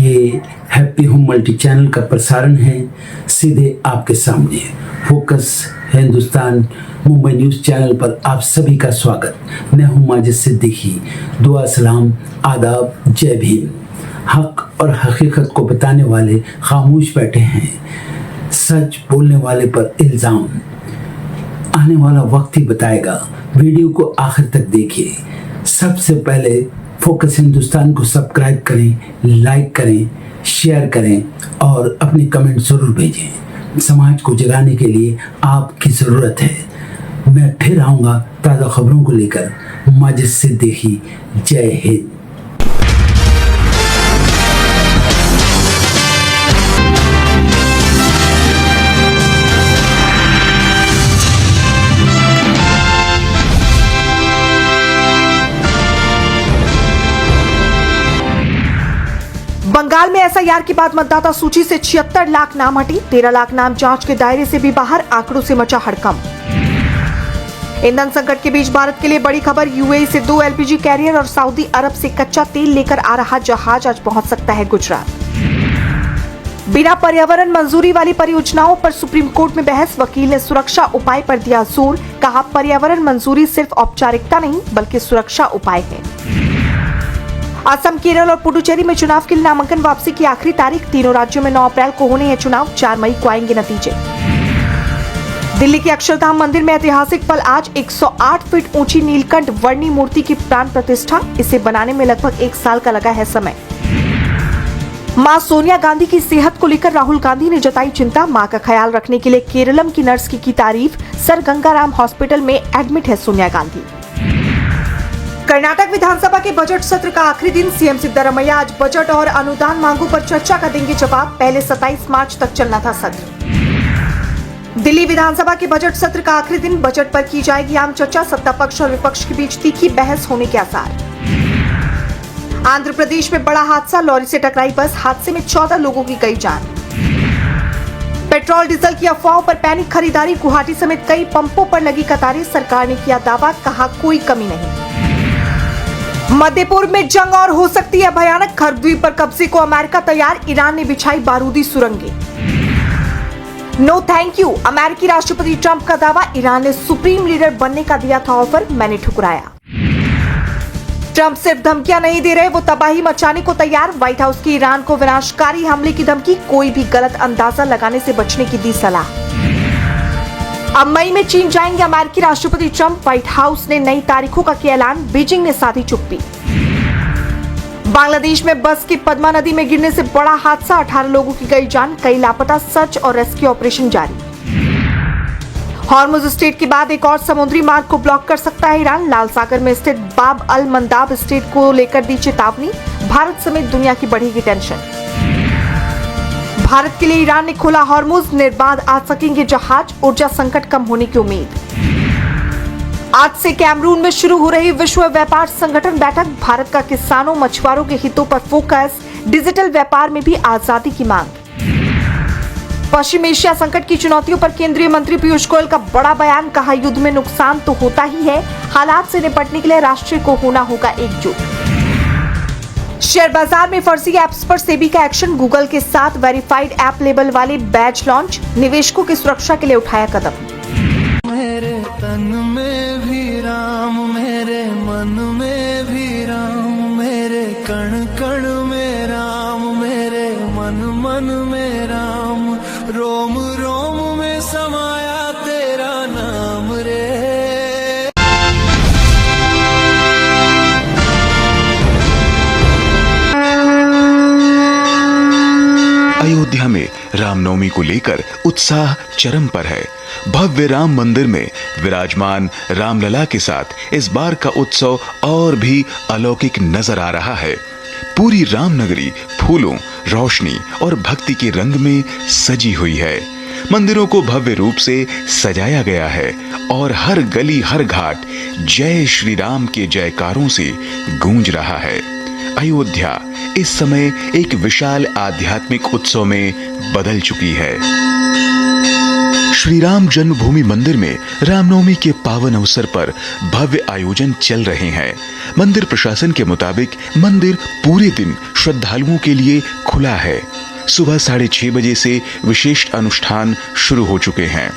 ये happy home multi channel का प्रसारण है सीधे आपके सामने। Focus Hindustan Mumbai news channel पर आप सभी का स्वागत। मैं हूं माजिद सिद्दीकी। दुआ सलाम आदाब, जय भीम। हक और हकीकत को बताने वाले खामोश बैठे हैं, सच बोलने वाले पर इल्ज़ाम। आने वाला वक्त ही बताएगा। वीडियो को आखिर तक देखिए। सबसे पहले फोकस हिंदुस्तान को सब्सक्राइब करें, लाइक करें, शेयर करें और अपने कमेंट जरूर भेजें। समाज को जगाने के लिए आपकी ज़रूरत है। मैं फिर आऊँगा ताज़ा खबरों को लेकर। माजिद सिद्दीकी, जय हिंद। बंगाल में एसआईआर के बाद मतदाता सूची से 76 लाख नाम हटी। 13 लाख नाम जांच के दायरे से भी बाहर। आंकड़ों से मचा हड़कंप। ईंधन संकट के बीच भारत के लिए बड़ी खबर। यूएई से 2 एलपीजी कैरियर और सऊदी अरब से कच्चा तेल लेकर आ रहा जहाज आज पहुंच सकता है गुजरात। बिना पर्यावरण मंजूरी वाली परियोजनाओं पर सुप्रीम कोर्ट में बहस। वकील ने सुरक्षा उपाय पर दिया जोर। कहा, पर्यावरण मंजूरी सिर्फ औपचारिकता नहीं बल्कि सुरक्षा उपाय है। असम, केरल और पुडुचेरी में चुनाव के लिए नामांकन वापसी की आखिरी तारीख। तीनों राज्यों में 9 अप्रैल को होने हैं चुनाव। 4 मई को आएंगे नतीजे। दिल्ली के अक्षरधाम मंदिर में ऐतिहासिक पल आज। 108 फीट ऊंची नीलकंठ वर्णी मूर्ति की प्राण प्रतिष्ठा। इसे बनाने में लगभग 1 साल का लगा है समय। मां सोनिया गांधी की सेहत को लेकर राहुल गांधी ने जताई चिंता। मां का ख्याल रखने के लिए केरलम की नर्स की तारीफ। सर गंगाराम हॉस्पिटल में एडमिट है सोनिया गांधी। कर्नाटक विधानसभा के बजट सत्र का आखिरी दिन। सीएम सिद्धरामैया आज बजट और अनुदान मांगों पर चर्चा का देंगे जवाब। पहले 27 मार्च तक चलना था सत्र। दिल्ली विधानसभा के बजट सत्र का आखिरी दिन। बजट पर की जाएगी आम चर्चा। सत्ता पक्ष और विपक्ष के बीच तीखी बहस होने के आसार। आंध्र प्रदेश में बड़ा हादसा। लॉरी से टकराई बस। हादसे में 14 लोगों की गई जान। पेट्रोल डीजल की अफवाहों पर पैनिक खरीदारी। गुवाहाटी समेत कई पंपों पर लगी कतारें। सरकार ने किया दावा, कहा कोई कमी नहीं। मध्य पूर्व में जंग और हो सकती है भयानक। खर्ब द्वीप पर कब्जे को अमेरिका तैयार। ईरान ने बिछाई बारूदी सुरंगें। नो थैंक यू, अमेरिकी राष्ट्रपति ट्रंप का दावा। ईरान ने सुप्रीम लीडर बनने का दिया था ऑफर, मैंने ठुकराया। ट्रंप सिर्फ धमकियां नहीं दे रहे, वो तबाही मचाने को तैयार। व्हाइट हाउस की ईरान को विनाशकारी हमले की धमकी। कोई भी गलत अंदाजा लगाने से बचने की दी सलाह। अब मई में चीन जाएंगे अमेरिकी राष्ट्रपति ट्रंप। व्हाइट हाउस ने नई तारीखों का किया ऐलान। बीजिंग ने साधी चुप्पी। बांग्लादेश में बस की पद्मा नदी में गिरने से बड़ा हादसा। 18 लोगों की गई जान। कई लापता। सर्च और रेस्क्यू ऑपरेशन जारी। हॉर्मुज स्ट्रेट के बाद एक और समुद्री मार्ग को ब्लॉक कर सकता है ईरान। लाल सागर में स्थित बाब अल मंदाब स्ट्रेट को लेकर दी चेतावनी। भारत समेत दुनिया की बढ़ेगी टेंशन। भारत के लिए ईरान ने खोला हॉर्मुज। निर्बाध आ सकेंगे जहाज। ऊर्जा संकट कम होने की उम्मीद। आज से कैमरून में शुरू हो रही विश्व व्यापार संगठन बैठक। भारत का किसानों मछुआरों के हितों पर फोकस। डिजिटल व्यापार में भी आजादी की मांग। पश्चिम एशिया संकट की चुनौतियों पर केंद्रीय मंत्री पीयूष गोयल का बड़ा बयान। कहा, युद्ध में नुकसान तो होता ही है, हालात से निपटने के लिए राष्ट्र को होना होगा एकजुट। शेयर बाजार में फर्जी ऐप्स पर सेबी का एक्शन। गूगल के साथ वेरीफाइड ऐप लेबल वाले बैज लॉन्च। निवेशकों की सुरक्षा के लिए उठाया कदम। मेरे तन में भी राम, मेरे मन में भी राम, मेरे कण कण में राम, मेरे मन मन में राम, रोम रोम में समाया तेरा नाम रे। अयोध्या में रामनवमी को लेकर उत्साह चरम पर है। भव्य राम मंदिर में विराजमान रामलला के साथ इस बार का उत्सव और भी अलौकिक नजर आ रहा है। पूरी रामनगरी फूलों, रोशनी और भक्ति के रंग में सजी हुई है। मंदिरों को भव्य रूप से सजाया गया है और हर गली हर घाट जय श्री राम के जयकारों से गूंज रहा है। अयोध्या इस समय एक विशाल आध्यात्मिक उत्सव में बदल चुकी है। श्री राम जन्मभूमि मंदिर में रामनवमी के पावन अवसर पर भव्य आयोजन चल रहे हैं। मंदिर प्रशासन के मुताबिक मंदिर पूरे दिन श्रद्धालुओं के लिए खुला है। सुबह 6:30 बजे से विशेष अनुष्ठान शुरू हो चुके हैं,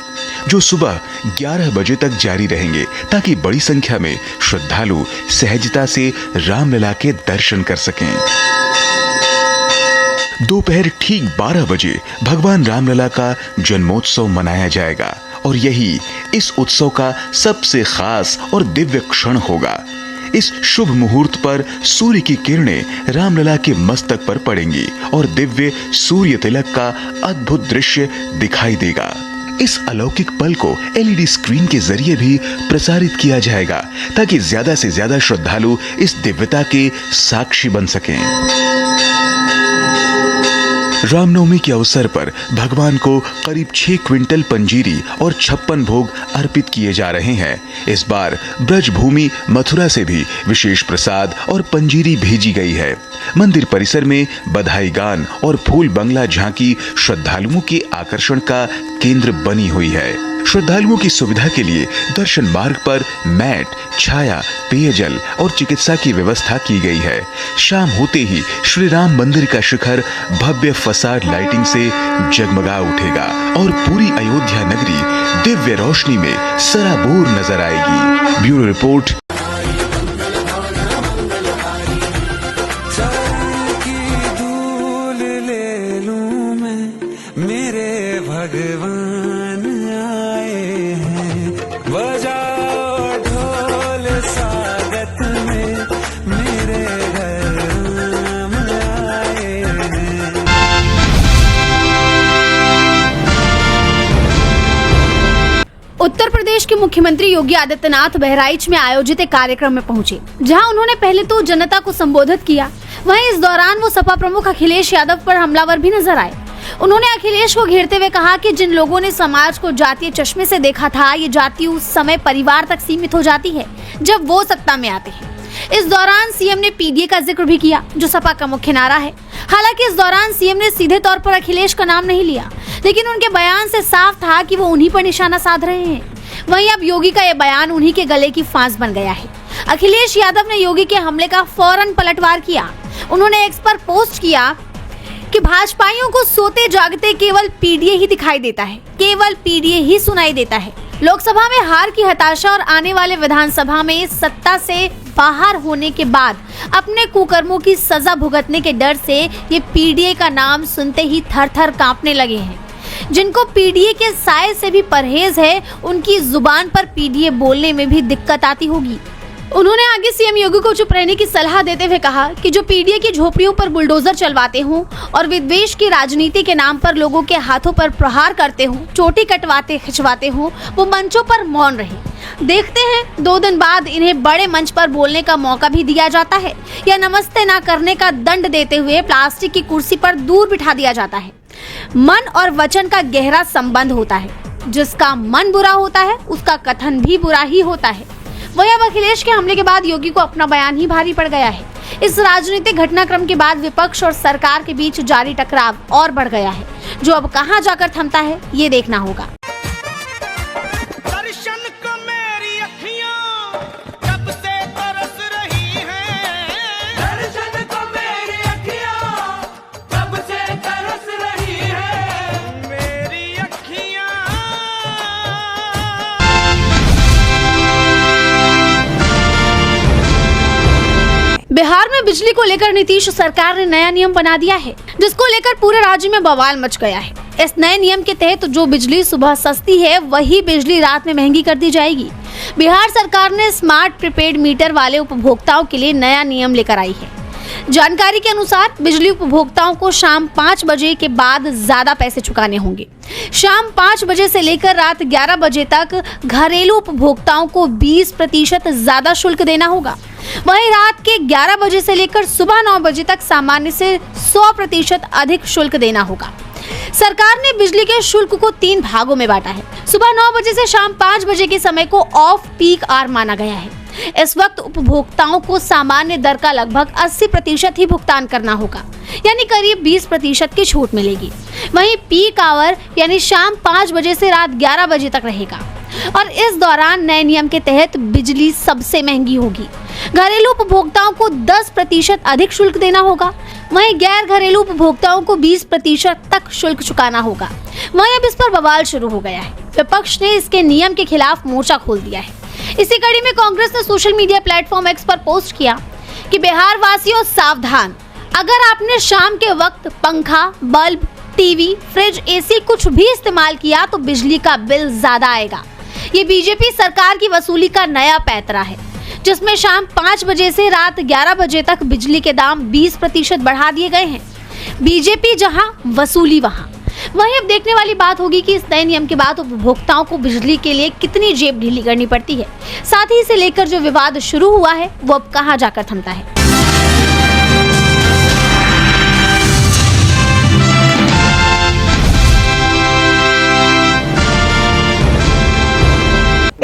जो सुबह 11 बजे तक जारी रहेंगे, ताकि बड़ी संख्या में श्रद्धालु सहजता से रामलला के दर्शन कर सकें। दोपहर ठीक 12 बजे भगवान रामलला का जन्मोत्सव मनाया जाएगा और यही इस उत्सव का सबसे खास और दिव्य क्षण होगा। इस शुभ मुहूर्त पर सूर्य की किरणें रामलला के मस्तक पर पड़ेंगी और दिव्य सूर्य तिलक का अद्भुत दृश्य दिखाई देगा। इस अलौकिक पल को LED स्क्रीन के जरिए भी प्रसारित किया जाएगा, ताकि ज्यादा से ज्यादा श्रद्धालु इस दिव्यता के साक्षी बन सकें। रामनवमी के अवसर पर भगवान को करीब 6 क्विंटल पंजीरी और 56 भोग अर्पित किए जा रहे हैं। इस बार ब्रजभूमि मथुरा से भी विशेष प्रसाद और पंजीरी भेजी गई है। मंदिर परिसर में बधाई गान और फूल बंगला झांकी श्रद्धालुओं के आकर्षण का केंद्र बनी हुई है। श्रद्धालुओं की सुविधा के लिए दर्शन मार्ग पर मैट, छाया, पेयजल और चिकित्सा की व्यवस्था की गई है। शाम होते ही श्री राम मंदिर का शिखर भव्य फसाड लाइटिंग से जगमगा उठेगा और पूरी अयोध्या नगरी दिव्य रोशनी में सराबोर नजर आएगी। Bureau report. मेरे भगवान आए हैं, बजाओ ढोल स्वागत में, मेरे घर राम आए हैं। उत्तर प्रदेश के मुख्यमंत्री योगी आदित्यनाथ बहराइच में आयोजित एक कार्यक्रम में पहुंचे, जहां उन्होंने पहले तो जनता को संबोधित किया। वहीं इस दौरान वो सपा प्रमुख अखिलेश यादव पर हमलावर भी नजर आए। उन्होंने अखिलेश को घेरते हुए कहा कि जिन लोगों ने समाज को जातीय चश्मे से देखा था, ये जाति उस समय परिवार तक सीमित हो जाती है जब वो सत्ता में आते हैं। इस दौरान सीएम ने पीडीए का जिक्र भी किया, जो सपा का मुख्य नारा है। हालांकि इस दौरान सीएम ने सीधे तौर पर अखिलेश का नाम नहीं लिया, लेकिन उनके बयान से साफ था कि वो उन्हीं पर निशाना साध रहे हैं। वहीं अब योगी का ये बयान उन्हीं के गले की फांस बन गया है। अखिलेश यादव ने योगी के हमले का फौरन पलटवार किया। उन्होंने एक्स पर पोस्ट किया कि भाजपाइयों को सोते जागते केवल पीडीए ही दिखाई देता है, केवल पीडीए ही सुनाई देता है। लोकसभा में हार की हताशा और आने वाले विधानसभा में सत्ता से बाहर होने के बाद अपने कुकर्मों की सजा भुगतने के डर से ये पीडीए का नाम सुनते ही थर-थर कांपने लगे हैं। जिनको पीडीए के साए से भी परहेज है, उनकी जुबान पर पीडीए बोलने में भी दिक्कत आती होगी। उन्होंने आगे सीएम योगी को चुप रहने की सलाह देते हुए कहा कि जो पीडीए की झोपड़ियों पर बुलडोजर चलवाते हों और विद्वेष की राजनीति के नाम पर लोगों के हाथों पर प्रहार करते हों, चोटी कटवाते खिंचवाते हों, वो मंचों पर मौन रहे। देखते हैं 2 दिन बाद इन्हें बड़े मंच पर बोलने का मौका भी दिया जाता है या नमस्ते ना करने का दंड देते हुए प्लास्टिक की कुर्सी पर दूर बिठा दिया जाता है। मन और वचन का गहरा संबंध होता है। जिसका मन बुरा होता है, उसका कथन भी बुरा ही होता है। वही अब अखिलेश के हमले के बाद योगी को अपना बयान ही भारी पड़ गया है। इस राजनीतिक घटनाक्रम के बाद विपक्ष और सरकार के बीच जारी टकराव और बढ़ गया है, जो अब कहां जाकर थमता है, ये देखना होगा। दर्शन को मेरी अखियां कब से तरस रही हैं, दर्शन को मेरी अखियां कब से तरस रही हैं, मेरी अखियां। बिहार में बिजली को लेकर नीतीश सरकार ने नया नियम बना दिया है, जिसको लेकर पूरे राज्य में बवाल मच गया है। इस नए नियम के तहत जो बिजली सुबह सस्ती है, वही बिजली रात में महंगी कर दी जाएगी। बिहार सरकार ने स्मार्ट प्रीपेड मीटर वाले उपभोक्ताओं के लिए नया नियम लेकर आई है। जानकारी के अनुसार बिजली उपभोक्ताओं को शाम 5 बजे के बाद ज्यादा पैसे चुकाने होंगे। शाम 5 बजे से लेकर रात 11 बजे तक घरेलू उपभोक्ताओं को 20% ज्यादा शुल्क देना होगा। वहीं रात के 11 बजे से लेकर सुबह 9 बजे तक सामान्य से 100% अधिक शुल्क देना होगा। सरकार ने बिजली के शुल्क को 3 भागों में बांटा है। सुबह 9 बजे से शाम 5 बजे के समय को ऑफ पीक आवर माना गया है। इस वक्त उपभोक्ताओं को सामान्य दर का लगभग 80% ही भुगतान करना होगा, यानी करीब 20% की छूट मिलेगी। वहीं पीक आवर यानी शाम 5 बजे से रात 11 बजे तक रहेगा और इस दौरान नए नियम के तहत बिजली सबसे महंगी होगी। घरेलू उपभोक्ताओं को 10% अधिक शुल्क देना होगा, वहीं गैर घरेलू उपभोक्ताओं को 20% तक शुल्क चुकाना होगा। वहीं अब इस पर बवाल शुरू हो गया है। विपक्ष ने इसके नियम के खिलाफ मोर्चा खोल दिया है। इसी कड़ी में कांग्रेस ने सोशल मीडिया प्लेटफॉर्म एक्स पर पोस्ट किया कि बिहार वासियों सावधान, अगर आपने शाम के वक्त पंखा, बल्ब, टीवी, फ्रिज, एसी कुछ भी इस्तेमाल किया तो बिजली का बिल ज्यादा आएगा। ये बीजेपी सरकार की वसूली का नया पैंतरा है, जिसमें शाम 5 बजे से रात 11 बजे तक बिजली के दाम 20% बढ़ा दिए गए हैं। बीजेपी जहां, वसूली वहां। वहीं अब देखने वाली बात होगी कि इस नए नियम के बाद उपभोक्ताओं को बिजली के लिए कितनी जेब ढीली करनी पड़ती है। साथ ही इसे लेकर जो विवाद शुरू हुआ है वो अब कहां जाकर थमता है।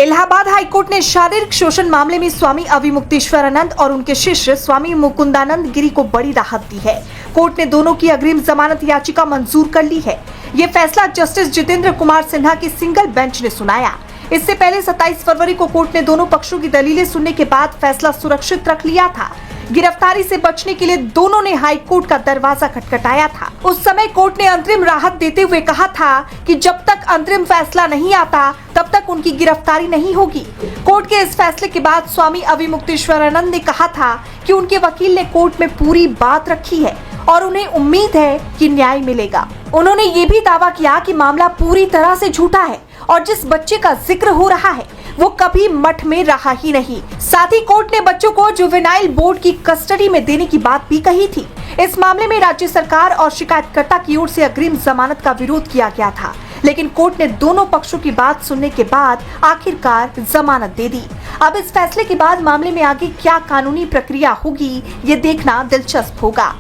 इलाहाबाद हाईकोर्ट ने शारीरिक शोषण मामले में स्वामी अविमुक्तेश्वरानंद और उनके शिष्य स्वामी मुकुंदानंद गिरी को बड़ी राहत दी है। कोर्ट ने दोनों की अग्रिम जमानत याचिका मंजूर कर ली है। ये फैसला जस्टिस जितेंद्र कुमार सिन्हा की सिंगल बेंच ने सुनाया। इससे पहले 27 फरवरी को कोर्ट ने दोनों पक्षों की दलीलें सुनने के बाद फैसला सुरक्षित रख लिया था। गिरफ्तारी से बचने के लिए दोनों ने हाई कोर्ट का दरवाजा खटखटाया था। उस समय कोर्ट ने अंतरिम राहत देते हुए कहा था कि जब तक अंतरिम फैसला नहीं आता तब तक उनकी गिरफ्तारी नहीं होगी। कोर्ट के इस फैसले के बाद स्वामी अविमुक्तेश्वरानंद ने कहा था कि उनके वकील ने कोर्ट में पूरी बात रखी है और उन्हें उम्मीद है कि न्याय मिलेगा। उन्होंने ये भी दावा किया कि मामला पूरी तरह से झूठा है और जिस बच्चे का जिक्र हो रहा है वो कभी मठ में रहा ही नहीं। साथ ही कोर्ट ने बच्चों को जुवेनाइल बोर्ड की कस्टडी में देने की बात भी कही थी। इस मामले में राज्य सरकार और शिकायतकर्ता की ओर से अग्रिम जमानत का विरोध किया गया था, लेकिन कोर्ट ने दोनों पक्षों की बात सुनने के बाद आखिरकार जमानत दे दी। अब इस फैसले के बाद मामले में आगे क्या कानूनी प्रक्रिया होगी, ये देखना दिलचस्प होगा।